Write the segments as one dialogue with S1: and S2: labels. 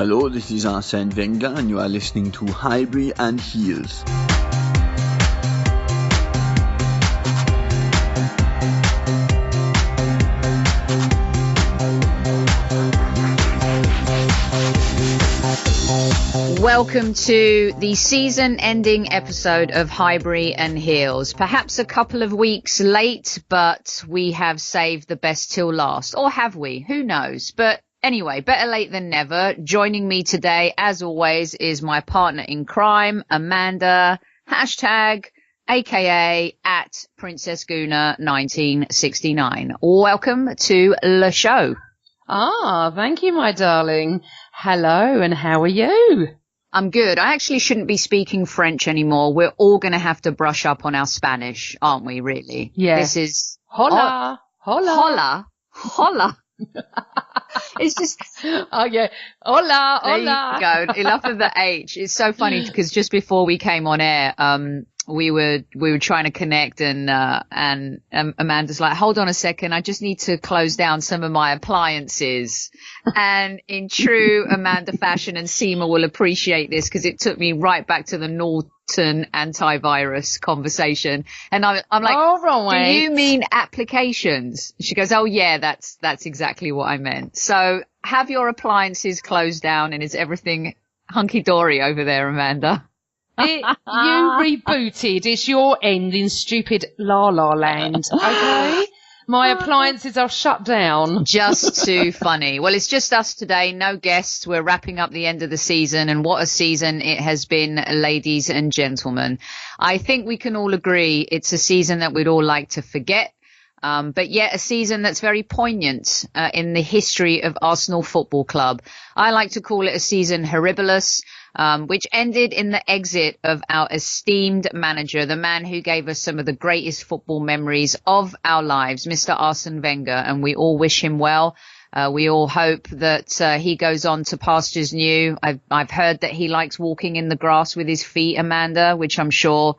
S1: Hello, this is Arsene Wenger and you are listening to Highbury Heels.
S2: Welcome to the season-ending episode of Highbury Heels. Perhaps a couple of weeks late, but we have saved the best till last. Or have we? Who knows? But anyway, better late than never. Joining me today, as always, is my partner in crime, Amanda, hashtag, aka at Princess Guna 1969. Welcome to the show.
S3: Thank you, my darling. Hello, and how are you?
S2: I'm good. I actually shouldn't be speaking French anymore. We're all going to have to brush up on our Spanish, aren't we, really?
S3: Yeah.
S2: This is...
S3: Hola.
S2: Hola. Hola. It's just...
S3: Oh, yeah. Hola.
S2: There
S3: Hola.
S2: you go. Enough of the H. It's so funny because just before we came on air, we were trying to connect and Amanda's like, hold on a second. I just need to close down some of my appliances. And in true Amanda fashion, and Seema will appreciate this because it took me right back to the Norton antivirus conversation. And I'm like, do you mean applications? She goes, oh yeah, that's exactly what I meant. So have your appliances closed down and is everything hunky dory over there, Amanda?
S3: You rebooted. It's your end in stupid La La Land, okay? My appliances are shut down.
S2: Just too funny. Well, it's just us today. No guests. We're wrapping up the end of the season. And what a season it has been, ladies and gentlemen. I think we can all agree it's a season that we'd all like to forget. But yet a season that's very poignant in the history of Arsenal Football Club. I like to call it a season Horribilis, which ended in the exit of our esteemed manager, the man who gave us some of the greatest football memories of our lives, Mr. Arsene Wenger, and we all wish him well. We all hope that he goes on to pastures new. I've heard that he likes walking in the grass with his feet, Amanda, which I'm sure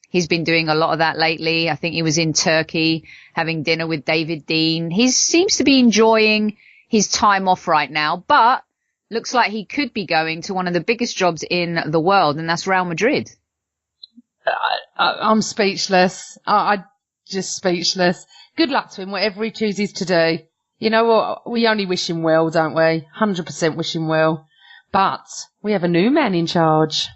S2: he's been doing a lot of that lately. I think he was in Turkey having dinner with David Dean. He seems to be enjoying his time off right now, but looks like he could be going to one of the biggest jobs in the world, and that's Real Madrid.
S3: I'm speechless. I just speechless. Good luck to him, whatever he chooses to do. You know what? We only wish him well, don't we? 100% wish him well. But we have a new man in charge.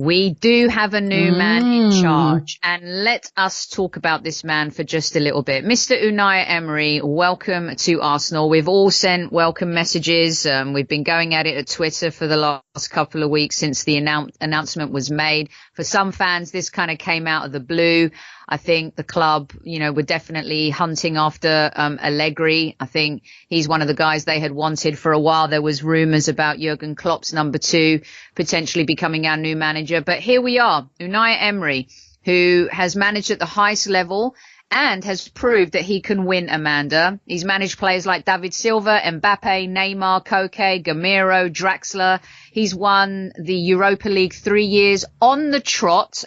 S2: We do have a new man in charge, and let us talk about this man for just a little bit. Mr. Unai Emery, welcome to Arsenal. We've all sent welcome messages. We've been going at it at Twitter for the last couple of weeks since the announcement was made. For some fans, this kind of came out of the blue. I think the club, were definitely hunting after Allegri. I think he's one of the guys they had wanted for a while. There was rumours about Jurgen Klopp's number 2 potentially becoming our new manager. But here we are, Unai Emery, who has managed at the highest level and has proved that he can win, Amanda. He's managed players like David Silva, Mbappe, Neymar, Koke, Gamero, Draxler. He's won the Europa League 3 years on the trot.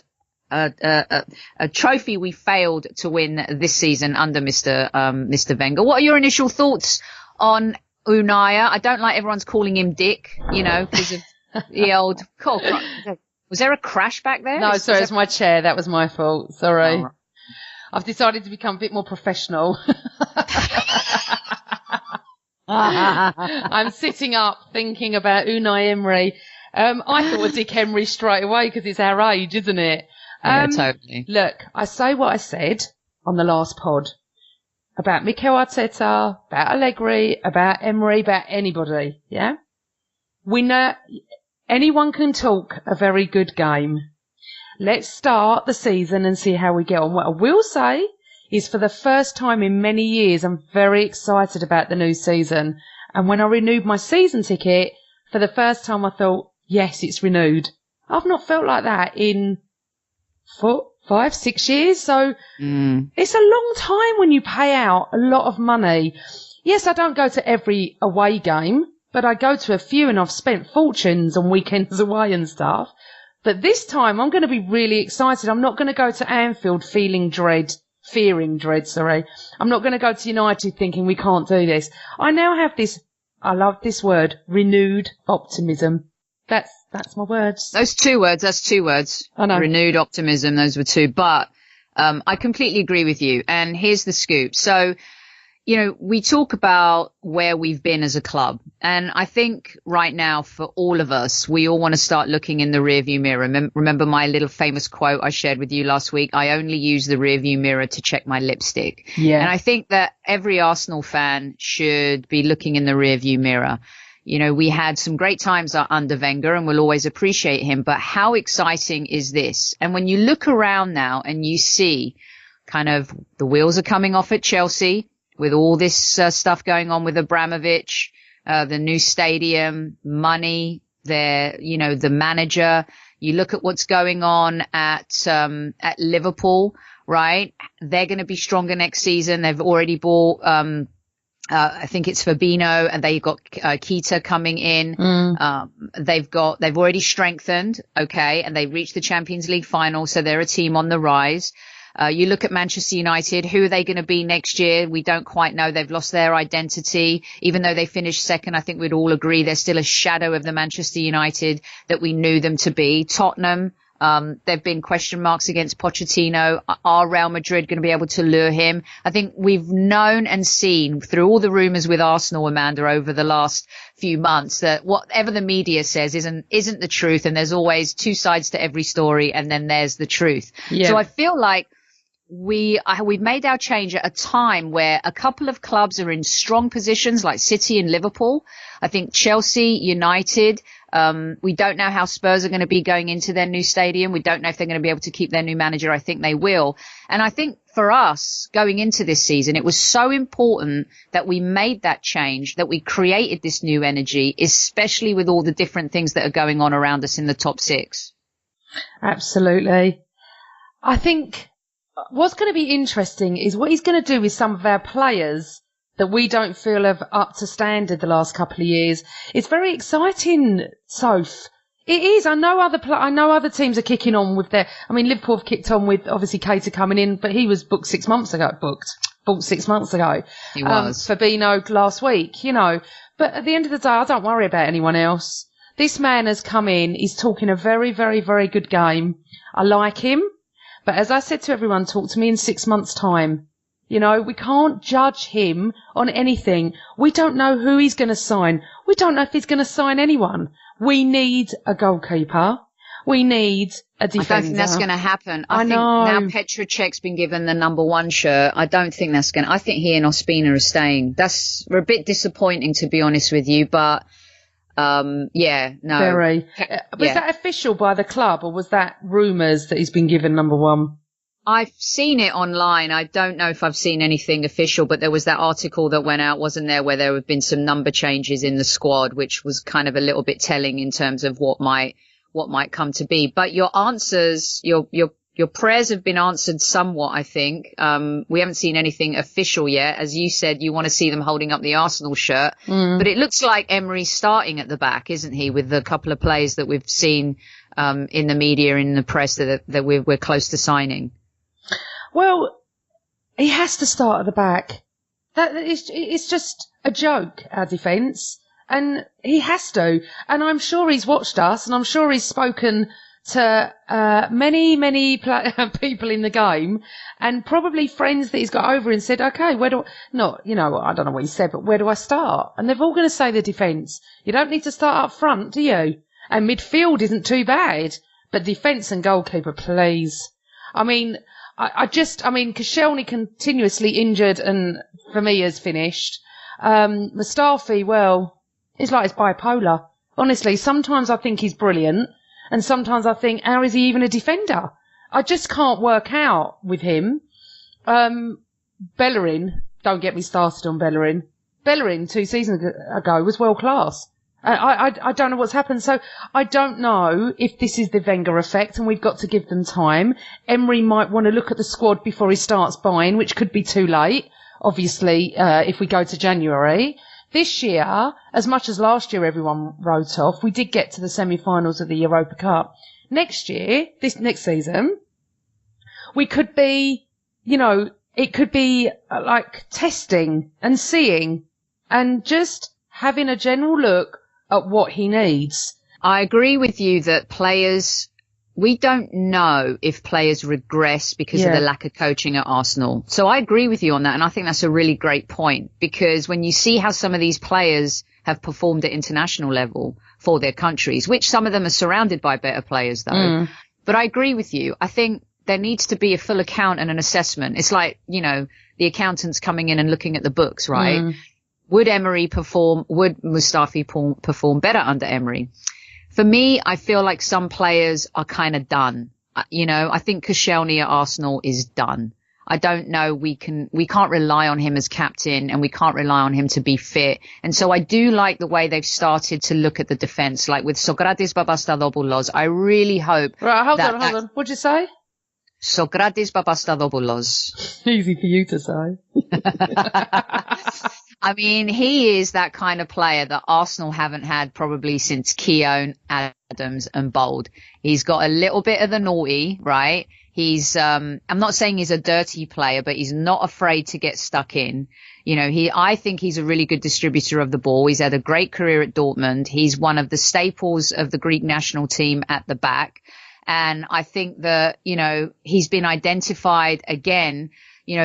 S2: A trophy we failed to win this season under Mr. Wenger. What are your initial thoughts on Unai? I don't like everyone's calling him Dick, because of the old... Was there a crash back there?
S3: No, sorry, it was my chair. That was my fault. Sorry. Oh. I've decided to become a bit more professional. I'm sitting up thinking about Unai Emery. I thought of Dick Emery straight away because it's our age, isn't it?
S2: Yeah, totally.
S3: Look, I say what I said on the last pod about Mikel Arteta, about Allegri, about Emery, about anybody, yeah? We know anyone can talk a very good game. Let's start the season and see how we get on. What I will say is for the first time in many years, I'm very excited about the new season. And when I renewed my season ticket, for the first time I thought, yes, it's renewed. I've not felt like that in 4, 5, 6 years. So it's a long time when you pay out a lot of money. Yes, I don't go to every away game, but I go to a few and I've spent fortunes on weekends away and stuff. But this time I'm going to be really excited. I'm not going to go to Anfield fearing dread. I'm not going to go to United thinking we can't do this. I now have this I love this word, renewed optimism. That's my words.
S2: That's two words.
S3: I know.
S2: Renewed optimism. Those were two. But I completely agree with you. And here's the scoop. So, we talk about where we've been as a club. And I think right now for all of us, we all want to start looking in the rearview mirror. Remember my little famous quote I shared with you last week? I only use the rearview mirror to check my lipstick.
S3: Yeah.
S2: And I think that every Arsenal fan should be looking in the rearview mirror. We had some great times under Wenger and we'll always appreciate him. But how exciting is this? And when you look around now and you see kind of the wheels are coming off at Chelsea with all this stuff going on with Abramovich, the new stadium, money, the manager. You look at what's going on at Liverpool, right? They're going to be stronger next season. They've already bought, I think it's Fabinho, and they've got Keita coming in. They've already strengthened, okay, and they've reached the Champions League final, so they're a team on the rise. You look at Manchester United, who are they going to be next year? We don't quite know. They've lost their identity. Even though they finished second, I think we'd all agree they're still a shadow of the Manchester United that we knew them to be. Tottenham, there've been question marks against Pochettino. Are Real Madrid going to be able to lure him? I think we've known and seen through all the rumours with Arsenal, Amanda, over the last few months that whatever the media says isn't the truth, and there's always two sides to every story, and then there's the truth. Yeah. So I feel like we've made our change at a time where a couple of clubs are in strong positions like City and Liverpool. I think Chelsea, United, we don't know how Spurs are going to be going into their new stadium. We don't know if they're going to be able to keep their new manager. I think they will. And I think for us going into this season, it was so important that we made that change, that we created this new energy, especially with all the different things that are going on around us in the top six.
S3: Absolutely. I think what's going to be interesting is what he's going to do with some of our players that we don't feel have up to standard the last couple of years. It's very exciting, Soph. It is. I know other teams are kicking on with Liverpool have kicked on with obviously Keita coming in, but he was bought 6 months ago.
S2: He was.
S3: Fabinho last week, But at the end of the day, I don't worry about anyone else. This man has come in. He's talking a very, very, very good game. I like him. But as I said to everyone, talk to me in 6 months' time. We can't judge him on anything. We don't know who he's going to sign. We don't know if he's going to sign anyone. We need a goalkeeper. We need a defender.
S2: I don't think that's going to happen. I think now Petr Cech's been given the number 1 shirt. I don't think that's going to. I think he and Ospina are staying. We're a bit disappointing, to be honest with you, but no.
S3: Very. Was that official by the club, or was that rumours that he's been given number 1?
S2: I've seen it online. I don't know if I've seen anything official, but there was that article that went out, wasn't there, where there have been some number changes in the squad, which was kind of a little bit telling in terms of what might come to be. But your answers, your prayers have been answered somewhat, I think. We haven't seen anything official yet. As you said, you want to see them holding up the Arsenal shirt. But it looks like Emery's starting at the back, isn't he, with the couple of players that we've seen in the media, in the press, that we're close to signing.
S3: Well, he has to start at the back. It's just a joke, our defence. And he has to. And I'm sure he's watched us, and I'm sure he's spoken to many people in the game, and probably friends that he's got over and said, okay, I don't know what he said, but where do I start? And they're all going to say the defence. You don't need to start up front, do you? And midfield isn't too bad, but defence and goalkeeper, please. Koscielny continuously injured and for me has finished. Mustafi, well, it's like he's bipolar. Honestly, sometimes I think he's brilliant, and sometimes I think, how is he even a defender? I just can't work out with him. Bellerin, don't get me started on Bellerin. Bellerin 2 seasons ago was world class. I don't know what's happened. So I don't know if this is the Wenger effect, and we've got to give them time. Emery might want to look at the squad before he starts buying, which could be too late, obviously, if we go to January. This year, as much as last year everyone wrote off, we did get to the semi-finals of the Europa Cup. Next year, this next season, we could be, it could be like testing and seeing and just having a general look at what he needs.
S2: I agree with you that we don't know if players regress because of the lack of coaching at Arsenal. So I agree with you on that. And I think that's a really great point, because when you see how some of these players have performed at international level for their countries, which some of them are surrounded by better players though. But I agree with you. I think there needs to be a full account and an assessment. It's like, the accountants coming in and looking at the books, right? Would Mustafi perform better under Emery? For me, I feel like some players are kind of done. I think Koscielny at Arsenal is done. I don't know. We can't rely on him as captain, and we can't rely on him to be fit. And so I do like the way they've started to look at the defence, like with Sokratis Papastadopoulos. I really hope.
S3: Right, hold on. What'd you say?
S2: Sokratis Papastadopoulos.
S3: Easy for you to say.
S2: I mean, he is that kind of player that Arsenal haven't had probably since Keown, Adams and Bold. He's got a little bit of the naughty, right? He's, I'm not saying he's a dirty player, but he's not afraid to get stuck in. I think he's a really good distributor of the ball. He's had a great career at Dortmund. He's one of the staples of the Greek national team at the back. And I think that, he's been identified again,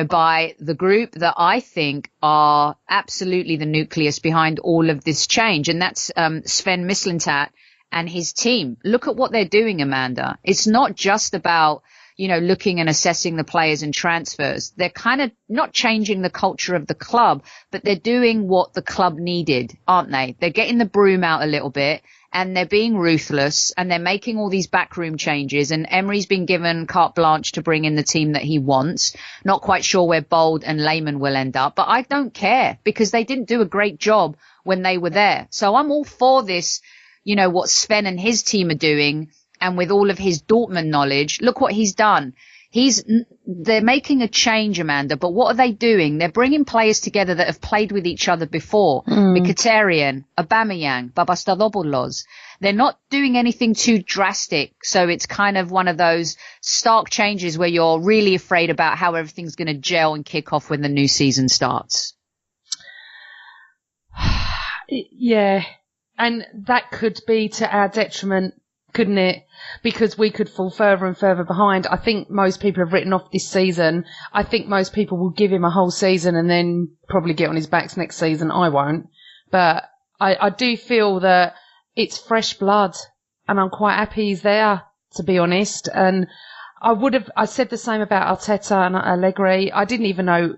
S2: by the group that I think are absolutely the nucleus behind all of this change. And that's Sven Mislintat and his team. Look at what they're doing, Amanda. It's not just about, looking and assessing the players and transfers. They're kind of not changing the culture of the club, but they're doing what the club needed, aren't they? They're getting the broom out a little bit, and they're being ruthless, and they're making all these backroom changes. And Emery's been given carte blanche to bring in the team that he wants. Not quite sure where Bold and Lehmann will end up, but I don't care, because they didn't do a great job when they were there. So I'm all for this, what Sven and his team are doing. And with all of his Dortmund knowledge, look what he's done. They're making a change, Amanda, but what are they doing? They're bringing players together that have played with each other before. Mkhitaryan, Aubameyang, Papastadopoulos. They're not doing anything too drastic. So it's kind of one of those stark changes where you're really afraid about how everything's going to gel and kick off when the new season starts.
S3: Yeah. And that could be to our detriment, couldn't it? Because we could fall further and further behind. I think most people have written off this season. I think most people will give him a whole season and then probably get on his backs next season. I won't. But I do feel that it's fresh blood, and I'm quite happy he's there, to be honest. And I said the same about Arteta and Allegri. I didn't even know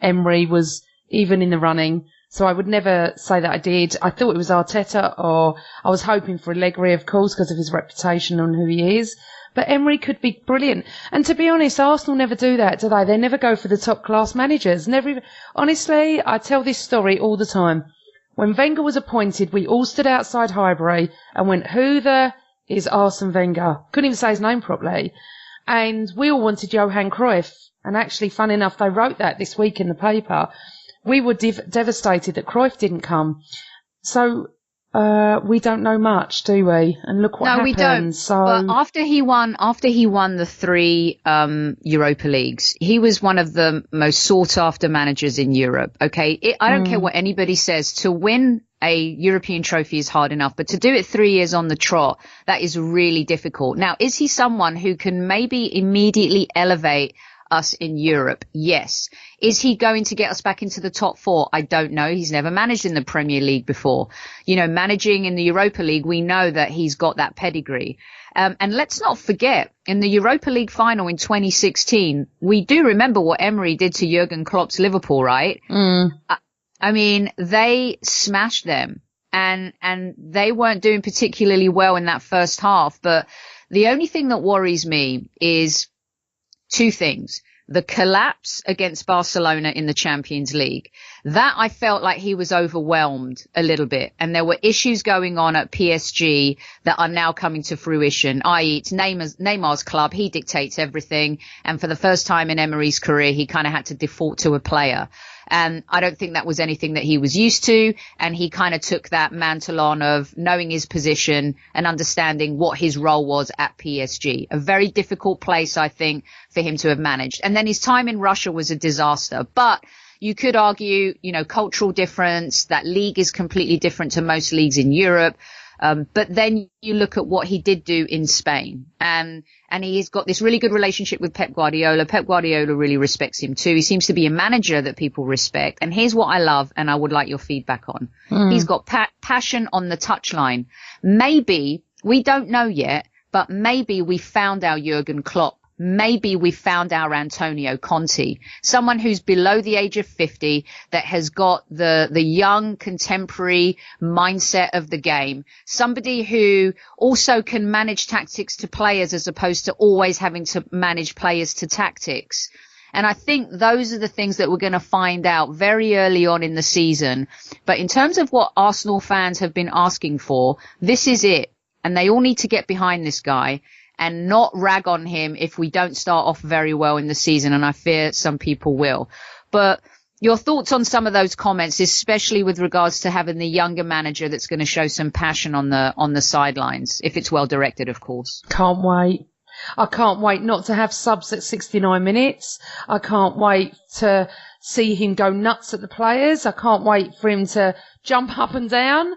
S3: Emery was even in the running. So I would never say that I did. I thought it was Arteta, or I was hoping for Allegri, of course, because of his reputation and who he is. But Emery could be brilliant. And to be honest, Arsenal never do that, do they? They never go for the top-class managers. Honestly, I tell this story all the time. When Wenger was appointed, we all stood outside Highbury and went, who the is Arsene Wenger? Couldn't even say his name properly. And we all wanted Johan Cruyff. And actually, fun enough, they wrote that this week in the paper. We were devastated that Cruyff didn't come. So we don't know much, do we? And look what happened.
S2: No, we don't.
S3: So,
S2: but after he won the 3 Europa Leagues, he was one of the most sought-after managers in Europe. Okay, I don't care what anybody says. To win a European trophy is hard enough, but to do it 3 years on the trot, that is really difficult. Now, is he someone who can maybe immediately elevate us in Europe? Yes. Is he going to get us back into the top 4? I don't know. He's never managed in the Premier League before. Managing in the Europa League, we know that he's got that pedigree. And let's not forget, in the Europa League final in 2016, we do remember what Emery did to Jurgen Klopp's Liverpool, right? I mean, they smashed them, and they weren't doing particularly well in that first half. But the only thing that worries me is 2 things. The collapse against Barcelona in the Champions League. That I felt like he was overwhelmed a little bit. And there were issues going on at PSG that are now coming to fruition, i.e. it's Neymar's club. He dictates everything. And for the first time in Emery's career, he kind of had to default to a player. And I don't think that was anything that he was used to. And he kind of took that mantle on of knowing his position and understanding what his role was at PSG. A very difficult place, I think, for him to have managed. And then his time in Russia was a disaster. But you could argue, cultural difference, that league is completely different to most leagues in Europe. But then you look at what he did do in Spain, and he's got this really good relationship with Pep Guardiola. Pep Guardiola really respects him too. He seems to be a manager that people respect. And here's what I love, and I would like your feedback on. He's got passion on the touchline. Maybe, we don't know yet, but maybe we found our Jurgen Klopp. Maybe we found our Antonio Conte, someone who's below the age of 50, that has got the young contemporary mindset of the game, somebody who also can manage tactics to players as opposed to always having to manage players to tactics. And I think those are the things that we're going to find out very early on in the season. But in terms of what Arsenal fans have been asking for, this is it. And they all need to get behind this guy and not rag on him if we don't start off very well in the season. And I fear some people will. But your thoughts on some of those comments, especially with regards to having the younger manager that's going to show some passion on the sidelines, if it's well directed, of course.
S3: Can't wait. I can't wait not to have subs at 69 minutes. I can't wait to see him go nuts at the players. I can't wait for him to jump up and down.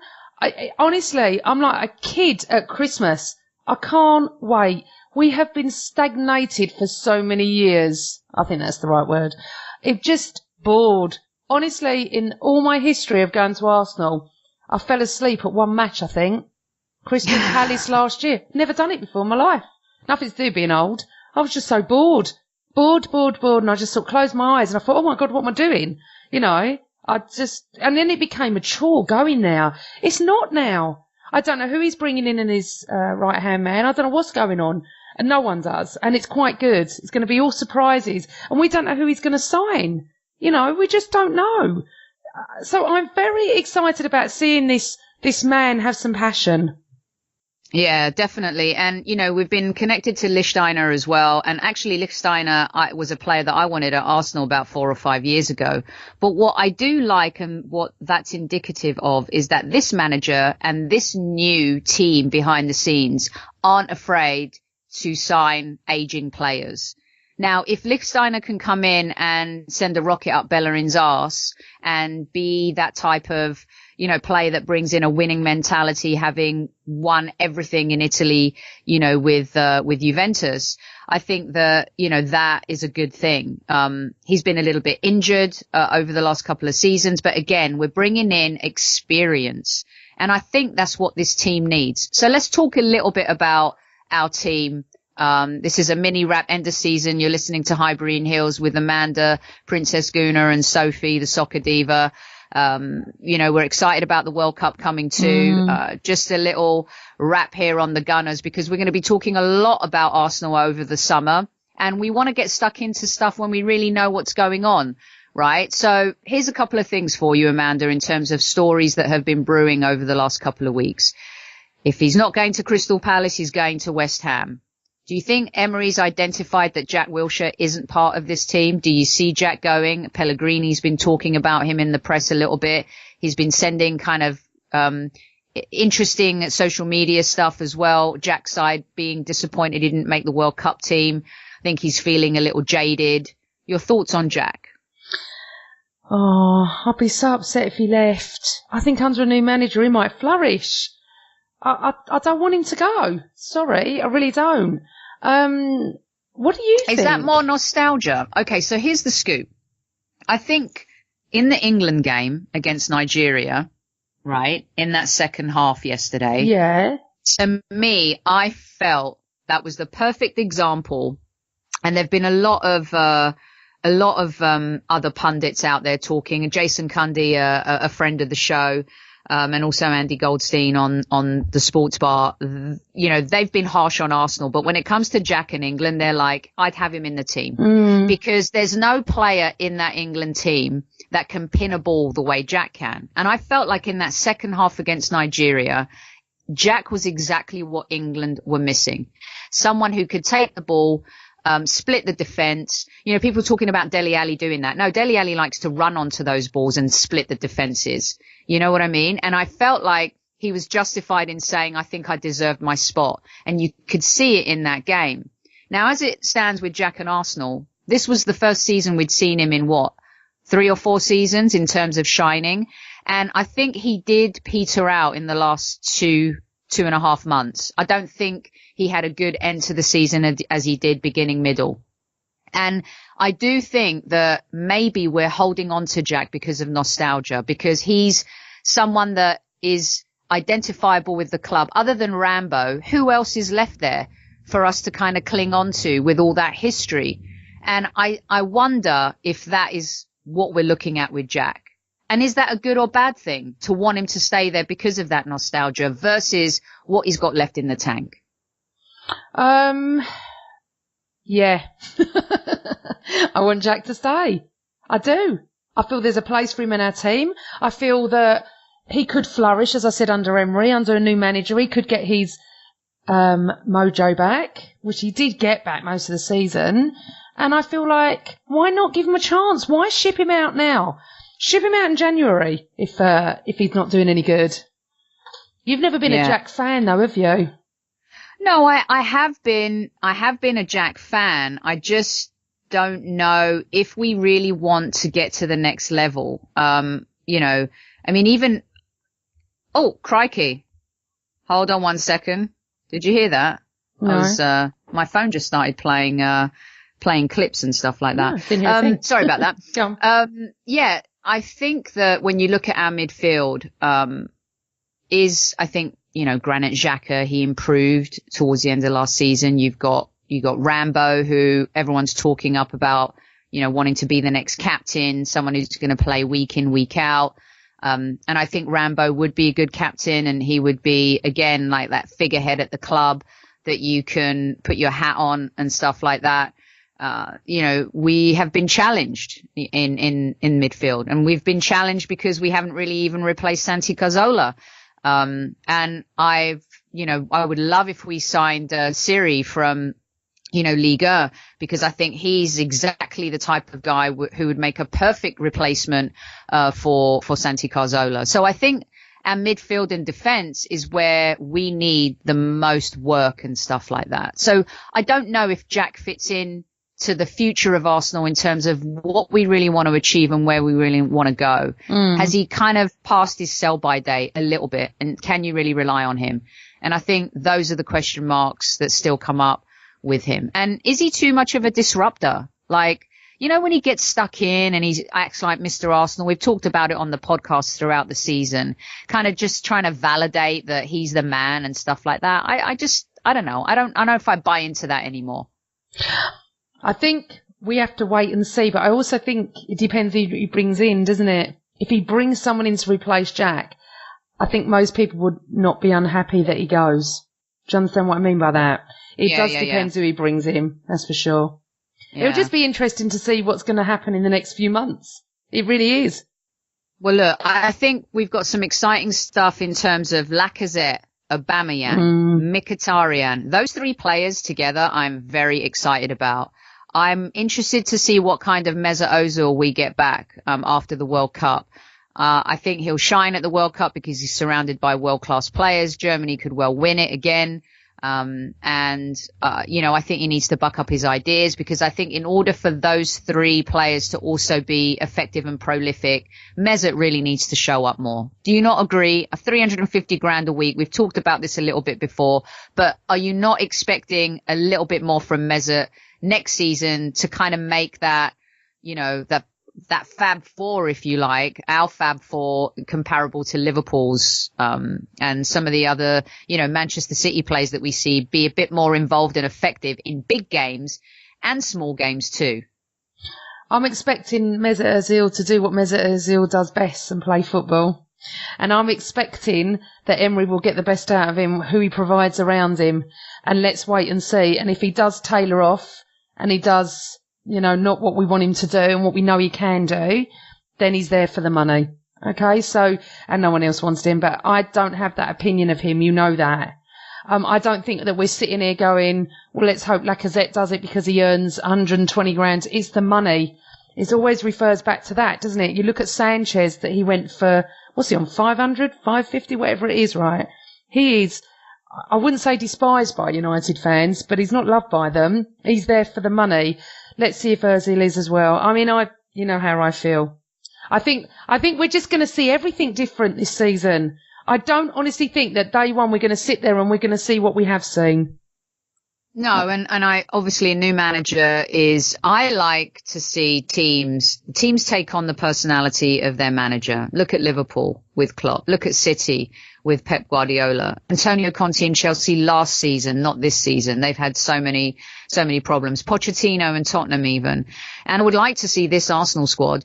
S3: Honestly, I'm like a kid at Christmas. I can't wait. We have been stagnated for so many years. I think that's the right word. It just bored. Honestly, in all my history of going to Arsenal, I fell asleep at one match, I think. Crystal Palace last year. Never done it before in my life. Nothing to do with being old. I was just so bored. Bored. And I just sort of closed my eyes and I thought, oh my God, what am I doing? And then it became a chore going now. It's not now. I don't know who he's bringing in his right-hand man. I don't know what's going on. And no one does. And it's quite good. It's going to be all surprises. And we don't know who he's going to sign. We just don't know. So I'm very excited about seeing this man have some passion.
S2: Yeah, definitely. And, we've been connected to Lichtsteiner as well. And actually, Lichtsteiner was a player that I wanted at Arsenal about 4 or 5 years ago. But what I do like and what that's indicative of is that this manager and this new team behind the scenes aren't afraid to sign aging players. Now, if Lichtsteiner can come in and send a rocket up Bellerin's arse and be that type of player that brings in a winning mentality, having won everything in Italy, with Juventus, I think that, that is a good thing. He's been a little bit injured over the last couple of seasons, but again, we're bringing in experience. And I think that's what this team needs. So let's talk a little bit about our team. This is a mini wrap end of season. You're listening to Highbury Heels with Amanda, Princess Guna and Sophie, the soccer diva. We're excited about the World Cup coming too. Just a little wrap here on the Gunners because we're going to be talking a lot about Arsenal over the summer and we want to get stuck into stuff when we really know what's going on, right? So here's a couple of things for you, Amanda, in terms of stories that have been brewing over the last couple of weeks. If he's not going to Crystal Palace, he's going to West Ham. Do you think Emery's identified that Jack Wilshere isn't part of this team? Do you see Jack going? Pellegrini's been talking about him in the press a little bit. He's been sending kind of interesting social media stuff as well. Jack's side being disappointed he didn't make the World Cup team. I think he's feeling a little jaded. Your thoughts on Jack?
S3: Oh, I'd be so upset if he left. I think under a new manager he might flourish. I don't want him to go. Sorry, I really don't. What do you think?
S2: Is that more nostalgia? Okay, so here's the scoop. I think in the England game against Nigeria, right, in that second half yesterday,
S3: yeah,
S2: to me, I felt that was the perfect example. And there've been a lot of other pundits out there talking. Jason Cundy, a friend of the show, and also Andy Goldstein on the Sports Bar, they've been harsh on Arsenal. But when it comes to Jack in England, they're like, I'd have him in the team because there's no player in that England team that can pin a ball the way Jack can. And I felt like in that second half against Nigeria, Jack was exactly what England were missing. Someone who could take the ball, split the defence. You know, people talking about Dele Alli doing that. No, Dele Alli likes to run onto those balls and split the defences. You know what I mean? And I felt like he was justified in saying, I think I deserved my spot. And you could see it in that game. Now, as it stands with Jack and Arsenal, this was the first season we'd seen him in 3 or 4 seasons in terms of shining. And I think he did peter out in the last 2.5 months. I don't think he had a good end to the season as he did beginning middle. And I do think that maybe we're holding on to Jack because of nostalgia, because he's someone that is identifiable with the club. Other than Rambo, who else is left there for us to kind of cling on to with all that history? And I wonder if that is what we're looking at with Jack. And is that a good or bad thing to want him to stay there because of that nostalgia versus what he's got left in the tank?
S3: Yeah. I want Jack to stay. I do. I feel there's a place for him in our team. I feel that he could flourish, as I said, under Emery, under a new manager. He could get his mojo back, which he did get back most of the season. And I feel like, why not give him a chance? Why ship him out now? Ship him out in January if he's not doing any good. You've never been a Jack fan, though, have you?
S2: No, I have been a Jack fan. I just don't know if we really want to get to the next level. You know, I mean, even, oh, crikey. Hold on one second. Did you hear that?
S3: No.
S2: My phone just started playing clips and stuff like that. Sorry about that.
S3: Go on.
S2: Yeah, I think that when you look at our midfield, I think, you know, Granit Xhaka, he improved towards the end of last season. You got Rambo, who everyone's talking up about, you know, wanting to be the next captain, someone who's going to play week in, week out. And I think Rambo would be a good captain, and he would be, again, like that figurehead at the club that you can put your hat on and stuff like that. You know, we have been challenged in midfield, and we've been challenged because we haven't really even replaced Santi Cazorla. And I would love if we signed Siri from, you know, Liga, because I think he's exactly the type of guy who would make a perfect replacement for Santi Cazorla. So I think our midfield and defence is where we need the most work and stuff like that. So I don't know if Jack fits in to the future of Arsenal in terms of what we really want to achieve and where we really want to go. Has he kind of passed his sell-by date a little bit, and can you really rely on him? And I think those are the question marks that still come up with him. And is he too much of a disruptor? Like, you know, when he gets stuck in and he acts like Mr. Arsenal, we've talked about it on the podcast throughout the season, kind of just trying to validate that he's the man and stuff like that. I don't know. I don't know if I buy into that anymore.
S3: I think we have to wait and see, but I also think it depends who he brings in, doesn't it? If he brings someone in to replace Jack, I think most people would not be unhappy that he goes. Do you understand what I mean by that? It does depend who he brings in, that's for sure. Yeah. It'll just be interesting to see what's going to happen in the next few months. It really is.
S2: Well, look, I think we've got some exciting stuff in terms of Lacazette, Aubameyang, Mkhitaryan. Those 3 players together, I'm very excited about. I'm interested to see what kind of Mesut Ozil we get back after the World Cup. I think he'll shine at the World Cup because he's surrounded by world-class players. Germany could well win it again. You know, I think he needs to buck up his ideas, because I think in order for those 3 players to also be effective and prolific, Mesut really needs to show up more. Do you not agree? 350 grand a week. We've talked about this a little bit before, but are you not expecting a little bit more from Mesut next season to kind of make that, you know, that Fab Four, if you like, our Fab Four, comparable to Liverpool's, and some of the other, you know, Manchester City players that we see, be a bit more involved and effective in big games and small games too?
S3: I'm expecting Mesut Ozil to do what Mesut Ozil does best and play football. And I'm expecting that Emery will get the best out of him, who he provides around him. And let's wait and see. And if he does tailor off, and he does, you know, not what we want him to do and what we know he can do, then he's there for the money. Okay, so, and no one else wants him, but I don't have that opinion of him, you know that. I don't think that we're sitting here going, well, let's hope Lacazette does it because he earns 120 grand. It's the money. It always refers back to that, doesn't it? You look at Sanchez, that he went for, what's he on, 500, 550, whatever it is, right? He is, I wouldn't say despised by United fans, but he's not loved by them. He's there for the money. Let's see if Ozil is as well. I mean, you know how I feel. I think we're just going to see everything different this season. I don't honestly think that day one we're going to sit there and we're going to see what we have seen.
S2: No, and I obviously a new manager is, I like to see teams take on the personality of their manager. Look at Liverpool with Klopp. Look at City with Pep Guardiola. Antonio Conte and Chelsea last season, not this season. They've had so many problems. Pochettino and Tottenham even. And I would like to see this Arsenal squad,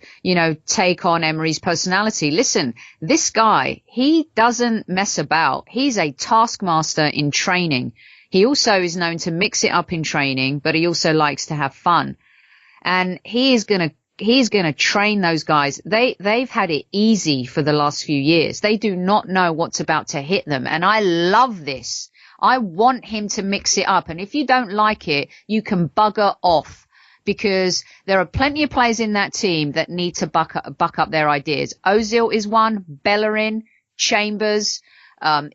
S2: take on Emery's personality. Listen, this guy, he doesn't mess about. He's a taskmaster in training. He also is known to mix it up in training, but he also likes to have fun. And he's going to train those guys. They've had it easy for the last few years. They do not know what's about to hit them. And I love this. I want him to mix it up. And if you don't like it, you can bugger off, because there are plenty of players in that team that need to buck up their ideas. Ozil is one, Bellerin, Chambers,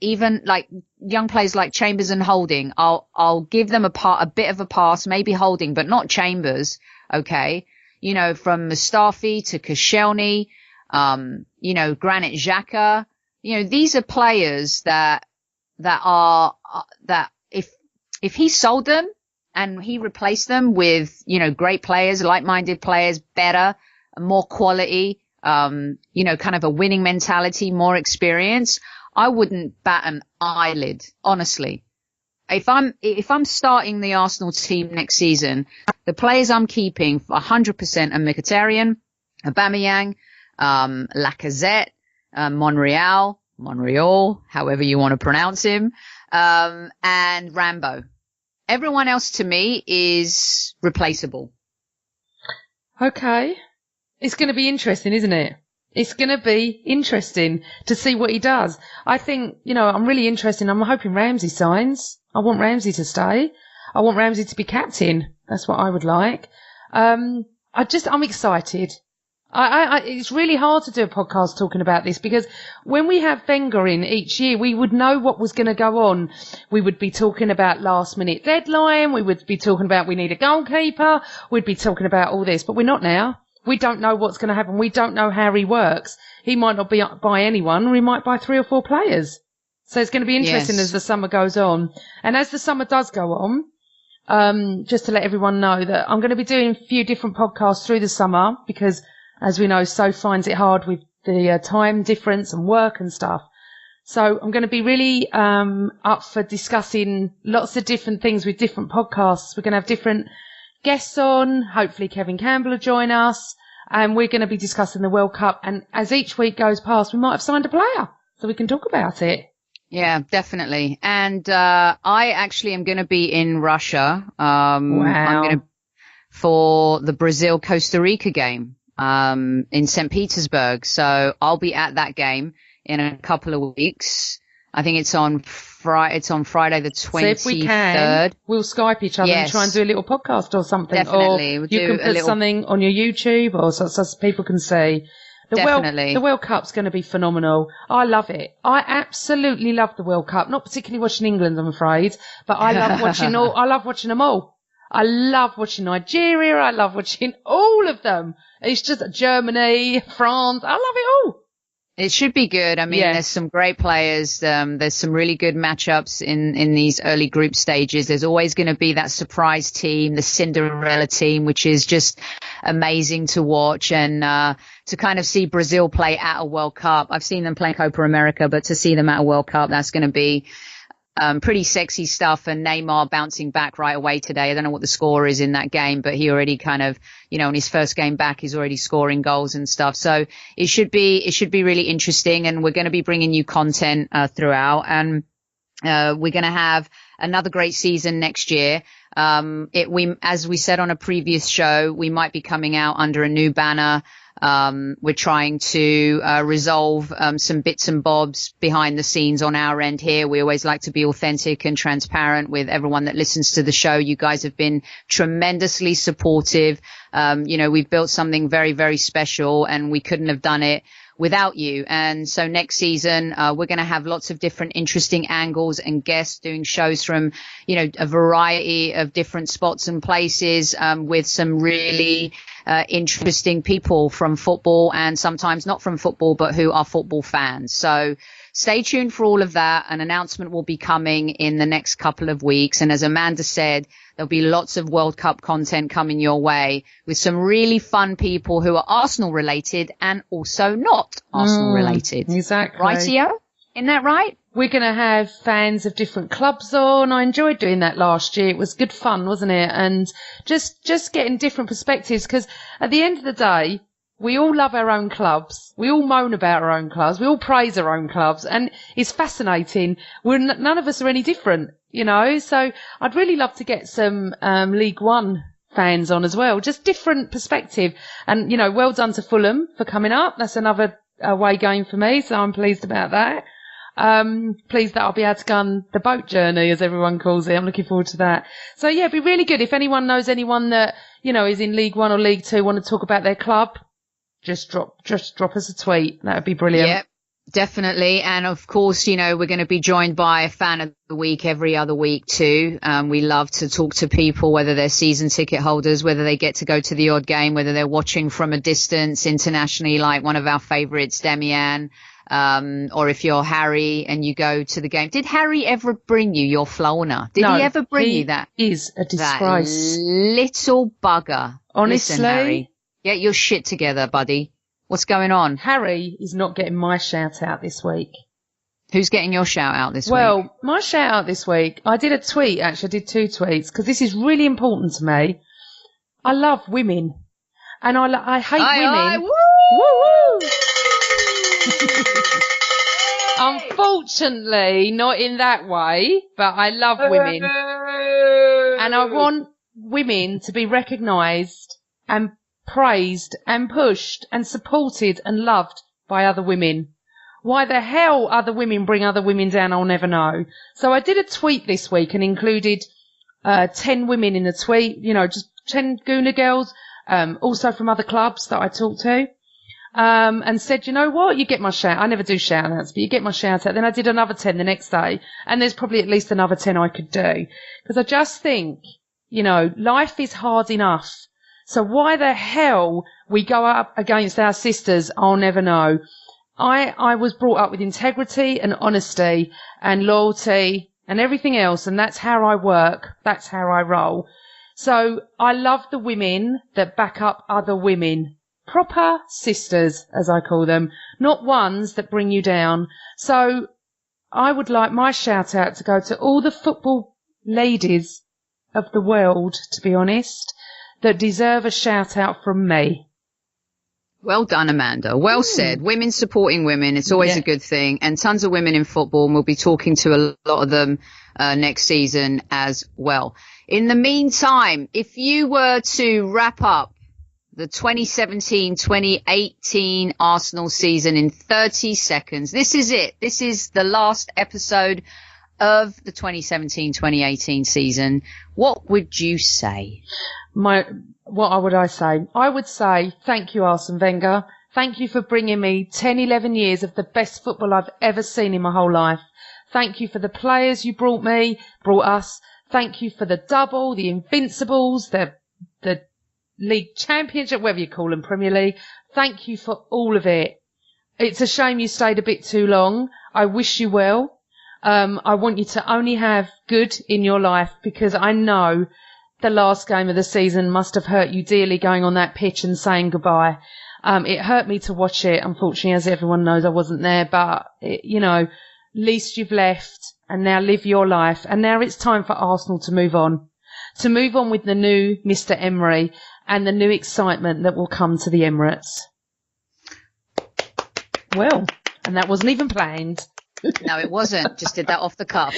S2: even like young players like Chambers and Holding. I'll give them a bit of a pass, maybe Holding, but not Chambers. Okay. From Mustafi to Koscielny, Granit Xhaka, these are players that if he sold them and he replaced them with, great players, like-minded players, better, more quality, kind of a winning mentality, more experience, I wouldn't bat an eyelid, honestly. If I'm starting the Arsenal team next season, the players I'm keeping 100% are Mkhitaryan, Aubameyang, Lacazette, Monreal, however you want to pronounce him, and Rambo. Everyone else to me is replaceable.
S3: Okay. It's going to be interesting, isn't it? It's going to be interesting to see what he does. I think, I'm really interested. I'm hoping Ramsey signs. I want Ramsey to stay. I want Ramsey to be captain. That's what I would like. I'm excited. It's really hard to do a podcast talking about this, because when we have Wenger in each year, we would know what was going to go on. We would be talking about last minute deadline. We would be talking about we need a goalkeeper. We'd be talking about all this, but we're not now. We don't know what's going to happen. We don't know how he works. He might not buy anyone, or he might buy 3 or 4 players. So it's going to be interesting as the summer goes on. And as the summer does go on, just to let everyone know that I'm going to be doing a few different podcasts through the summer, because as we know, Soph finds it hard with the time difference and work and stuff. So I'm going to be really up for discussing lots of different things with different podcasts. We're going to have different guests on. Hopefully Kevin Campbell will join us. And we're going to be discussing the World Cup. And as each week goes past, we might have signed a player so we can talk about it.
S2: Yeah, definitely. And I actually am going to be in Russia.
S3: Wow.
S2: I'm going to for the Brazil-Costa Rica game in St. Petersburg. So I'll be at that game in a couple of weeks. I think it's on Friday the 23rd. So
S3: if we can, we'll Skype each other and try and do a little podcast or something.
S2: Definitely.
S3: Or you can put something on your YouTube or so people can see. The World Cup's going to be phenomenal. I love it. I absolutely love the World Cup. Not particularly watching England, I'm afraid, but I love watching I love watching them all. I love watching Nigeria. I love watching all of them. It's just Germany, France. I love it all.
S2: It should be good. I mean, There's some great players. There's some really good matchups in these early group stages. There's always going to be that surprise team, the Cinderella team, which is just amazing to watch. And to kind of see Brazil play at a World Cup. I've seen them play Copa America, but to see them at a World Cup, that's going to be pretty sexy stuff. And Neymar bouncing back right away today. I don't know what the score is in that game, but he already kind of, in his first game back, he's already scoring goals and stuff. So it should be really interesting. And we're going to be bringing you content throughout. And we're going to have another great season next year. As we said on a previous show, we might be coming out under a new banner. We're trying to resolve some bits and bobs behind the scenes on our end here. We always like to be authentic and transparent with everyone that listens to the show. You guys have been tremendously supportive. We've built something very, very special, and we couldn't have done it without you. And so next season, we're going to have lots of different interesting angles and guests doing shows from, a variety of different spots and places, with some really interesting people from football and sometimes not from football, but who are football fans. So stay tuned for all of that. An announcement will be coming in the next couple of weeks. And as Amanda said, there'll be lots of World Cup content coming your way with some really fun people who are Arsenal related and also not Arsenal related.
S3: Exactly.
S2: Rightio? Isn't that right?
S3: We're going to have fans of different clubs on. I enjoyed doing that last year. It was good fun, wasn't it? And just getting different perspectives, because at the end of the day, we all love our own clubs. We all moan about our own clubs. We all praise our own clubs. And it's fascinating. None of us are any different, So I'd really love to get some League One fans on as well. Just different perspective. And, well done to Fulham for coming up. That's another away game for me, so I'm pleased about that. Pleased that I'll be able to go on the boat journey, as everyone calls it. I'm looking forward to that. So yeah, it'd be really good if anyone knows anyone that, is in League One or League Two, want to talk about their club. Just drop us a tweet. That would be brilliant.
S2: Yep, definitely. And of course, we're going to be joined by a fan of the week every other week too. We love to talk to people, whether they're season ticket holders, whether they get to go to the odd game, whether they're watching from a distance internationally, like one of our favourites, Demian. Or if you're Harry and you go to the game. Did Harry ever bring you your Flona? Did he ever bring you that?
S3: Is a disgrace.
S2: That little bugger.
S3: Honestly.
S2: Listen, Harry, get your shit together, buddy. What's going on?
S3: Harry is not getting my shout out this week.
S2: Who's getting your shout out this week?
S3: Well, my shout out this week, I did a tweet, actually. I did 2 tweets, because this is really important to me. I love women. And I hate women.
S2: Woo!
S3: Unfortunately, not in that way, but I love women. And I want women to be recognised and praised and pushed and supported and loved by other women. Why the hell other women bring other women down, I'll never know. So I did a tweet this week and included 10 women in the tweet, just 10 Gooner girls, also from other clubs that I talked to. And said, you know what, you get my shout. I never do shout outs, but you get my shout out. Then I did another 10 the next day, and there's probably at least another 10 I could do. Because I just think, life is hard enough. So why the hell we go up against our sisters, I'll never know. I was brought up with integrity and honesty and loyalty and everything else, and that's how I work. That's how I roll. So I love the women that back up other women. Proper sisters, as I call them, not ones that bring you down. So I would like my shout out to go to all the football ladies of the world, to be honest, that deserve a shout out from me.
S2: Well done, Amanda. Well said. Women supporting women. It's always a good thing. And tons of women in football, and we'll be talking to a lot of them next season as well. In the meantime, if you were to wrap up the 2017-2018 Arsenal season in 30 seconds. This is it. This is the last episode of the 2017-2018 season. What would you say?
S3: What would I say? I would say thank you, Arsene Wenger. Thank you for bringing me 10, 11 years of the best football I've ever seen in my whole life. Thank you for the players you brought us. Thank you for the double, the Invincibles, the League Championship, whatever you call them, Premier League. Thank you for all of it. It's a shame you stayed a bit too long. I wish you well. I want you to only have good in your life, because I know the last game of the season must have hurt you dearly, going on that pitch and saying goodbye. It hurt me to watch it. Unfortunately, as everyone knows, I wasn't there, but least you've left, and now live your life. And now it's time for Arsenal to move on with the new Mr. Emery and the new excitement that will come to the Emirates. Well, and that wasn't even planned.
S2: No, it wasn't. Just did that off the cuff.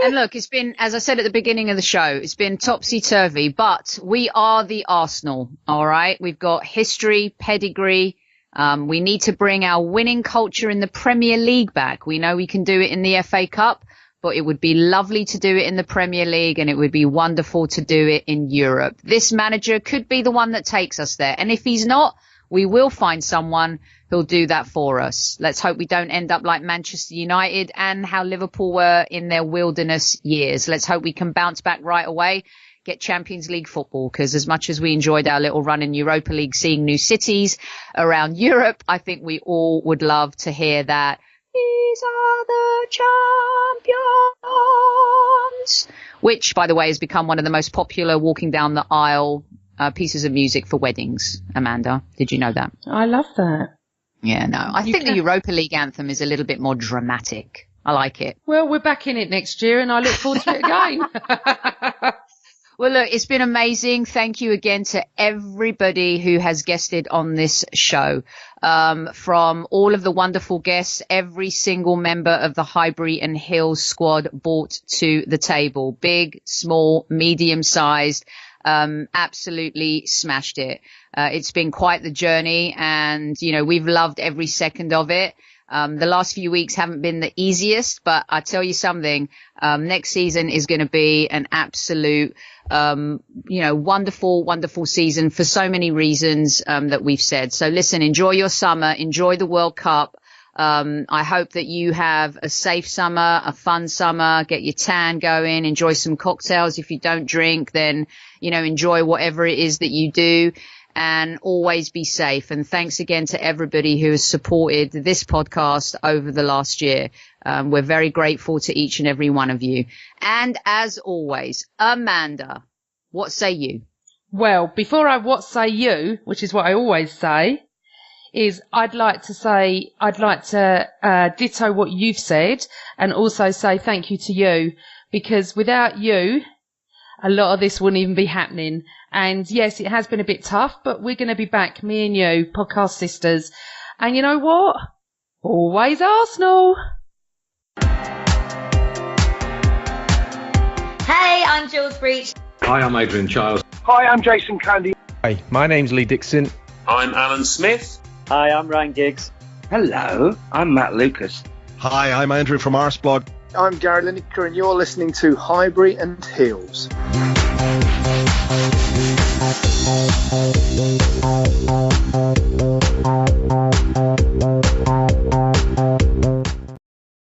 S2: And look, it's been, as I said at the beginning of the show, it's been topsy-turvy, but we are the Arsenal, all right? We've got history, pedigree, We need to bring our winning culture in the Premier League back. We know we can do it in the FA Cup, but it would be lovely to do it in the Premier League, and it would be wonderful to do it in Europe. This manager could be the one that takes us there. And if he's not, we will find someone who'll do that for us. Let's hope we don't end up like Manchester United and how Liverpool were in their wilderness years. Let's hope we can bounce back right away, get Champions League football, because as much as we enjoyed our little run in Europa League, seeing new cities around Europe, I think we all would love to hear that. These are the champions, which, by the way, has become one of the most popular walking down the aisle pieces of music for weddings. Amanda, did you know that?
S3: I love that.
S2: Yeah, no, I think the Europa League anthem is a little bit more dramatic. I like it.
S3: Well, we're back in it next year, and I look forward to it again.
S2: Well, look, it's been amazing. Thank you again to everybody who has guested on this show. From all of the wonderful guests, every single member of the Highbury and Heels squad brought to the table. Big, small, medium-sized. Absolutely smashed it. It's been quite the journey, and, you know, we've loved every second of it. The last few weeks haven't been the easiest, but I tell you something, next season is going to be an absolute, wonderful, wonderful season for so many reasons, that we've said. So listen, enjoy your summer, enjoy the World Cup. I hope that you have a safe summer, a fun summer, get your tan going, enjoy some cocktails. If you don't drink, then, enjoy whatever it is that you do, and always be safe. And thanks again to everybody who has supported this podcast over the last year. We're very grateful to each and every one of you. And as always, Amanda, what say you?
S3: Well, before I what say you, which is what I always say, is I'd like to ditto what you've said, and also say thank you to you, because without you, a lot of this wouldn't even be happening. And yes, it has been a bit tough, but we're going to be back, me and you, podcast sisters. And you know what? Always Arsenal.
S4: Hey, I'm Jules Breach.
S5: Hi, I'm Adrian Chiles.
S6: Hi, I'm Jason Candy.
S7: Hi, my name's Lee Dixon.
S5: I'm Alan Smith.
S8: Hi, I'm Ryan Giggs.
S6: Hello, I'm Matt Lucas.
S7: Hi, I'm Andrew from Arsblog.
S9: I'm Gary Lineker, and you're listening to Highbury and Heels.